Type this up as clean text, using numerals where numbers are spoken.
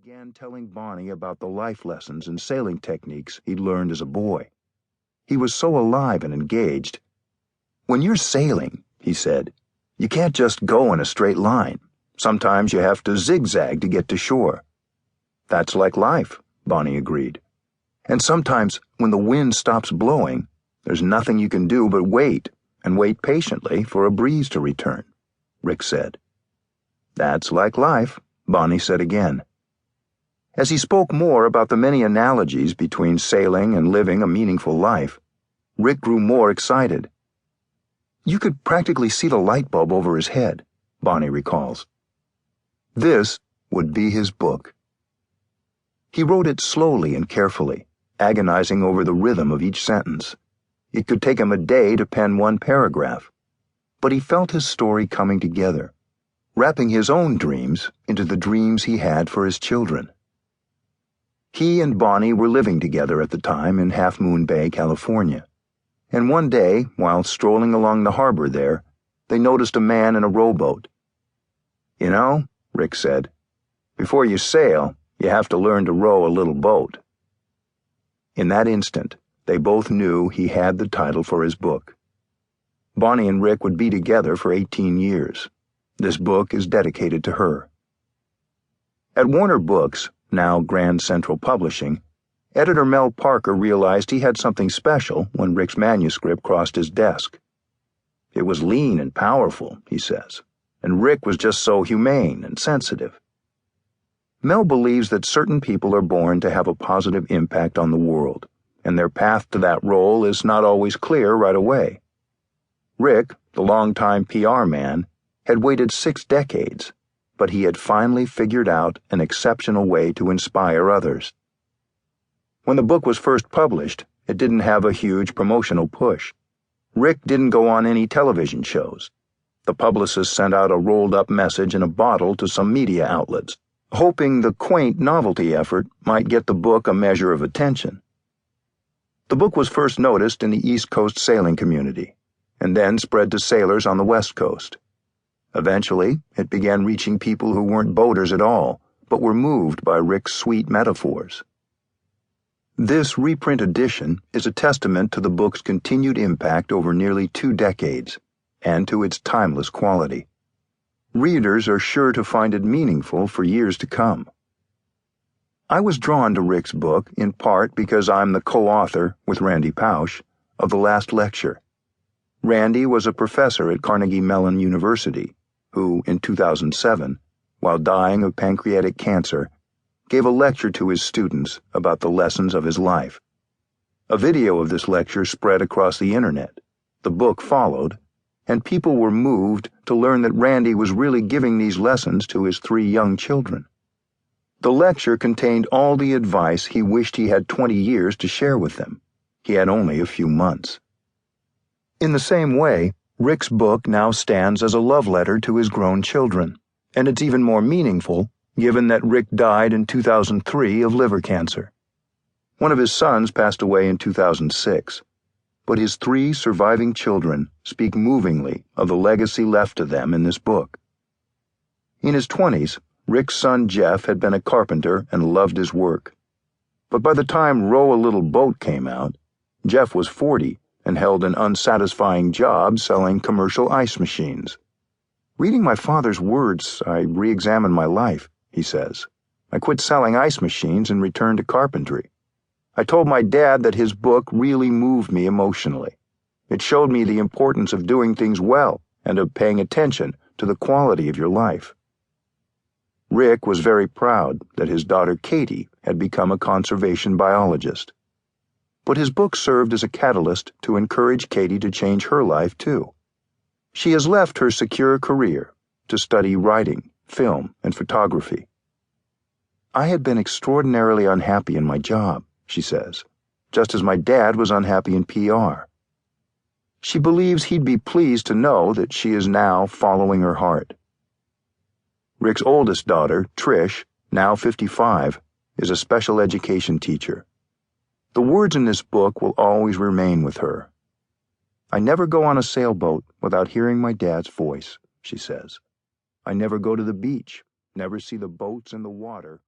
began telling Bonnie about the life lessons and sailing techniques he'd learned as a boy. He was so alive and engaged. "When you're sailing," he said, "you can't just go in a straight line. Sometimes you have to zigzag to get to shore." "That's like life," Bonnie agreed. "And sometimes when the wind stops blowing, there's nothing you can do but wait, and wait patiently for a breeze to return," Rick said. "That's like life," Bonnie said again. As he spoke more about the many analogies between sailing and living a meaningful life, Rick grew more excited. You could practically see the light bulb over his head, Bonnie recalls. This would be his book. He wrote it slowly and carefully, agonizing over the rhythm of each sentence. It could take him a day to pen one paragraph, but he felt his story coming together, wrapping his own dreams into the dreams he had for his children. He and Bonnie were living together at the time in Half Moon Bay, California, and one day, while strolling along the harbor there, they noticed a man in a rowboat. "You know," Rick said, "before you sail, you have to learn to row a little boat." In that instant, they both knew he had the title for his book. Bonnie and Rick would be together for 18 years. This book is dedicated to her. At Warner Books, now Grand Central Publishing, editor Mel Parker realized he had something special when Rick's manuscript crossed his desk. "It was lean and powerful," he says, "and Rick was just so humane and sensitive." Mel believes that certain people are born to have a positive impact on the world, and their path to that role is not always clear right away. Rick, the longtime PR man, had waited 6 decades, but he had finally figured out an exceptional way to inspire others. When the book was first published, it didn't have a huge promotional push. Rick didn't go on any television shows. The publicist sent out a rolled-up message in a bottle to some media outlets, hoping the quaint novelty effort might get the book a measure of attention. The book was first noticed in the East Coast sailing community, and then spread to sailors on the West Coast. Eventually, it began reaching people who weren't boaters at all, but were moved by Rick's sweet metaphors. This reprint edition is a testament to the book's continued impact over nearly 2 decades, and to its timeless quality. Readers are sure to find it meaningful for years to come. I was drawn to Rick's book in part because I'm the co-author, with Randy Pausch, of the last lecture. Randy was a professor at Carnegie Mellon University, who, in 2007, while dying of pancreatic cancer, gave a lecture to his students about the lessons of his life. A video of this lecture spread across the internet. The book followed, and people were moved to learn that Randy was really giving these lessons to his 3 young children. The lecture contained all the advice he wished he had 20 years to share with them. He had only a few months. In the same way, Rick's book now stands as a love letter to his grown children, and it's even more meaningful given that Rick died in 2003 of liver cancer. One of his sons passed away in 2006, but his 3 surviving children speak movingly of the legacy left to them in this book. In his 20s, Rick's son Jeff had been a carpenter and loved his work. But by the time Row a Little Boat came out, Jeff was 40 and held an unsatisfying job selling commercial ice machines. "Reading my father's words, I re-examined my life," he says. "I quit selling ice machines and returned to carpentry. I told my dad that his book really moved me emotionally. It showed me the importance of doing things well and of paying attention to the quality of your life." Rick was very proud that his daughter Katie had become a conservation biologist. But his book served as a catalyst to encourage Katie to change her life too. She has left her secure career to study writing, film, and photography. "I had been extraordinarily unhappy in my job," she says, "just as my dad was unhappy in PR. She believes he'd be pleased to know that she is now following her heart." Rick's oldest daughter, Trish, now 55, is a special education teacher. The words in this book will always remain with her. "I never go on a sailboat without hearing my dad's voice," she says. "I never go to the beach, never see the boats in the water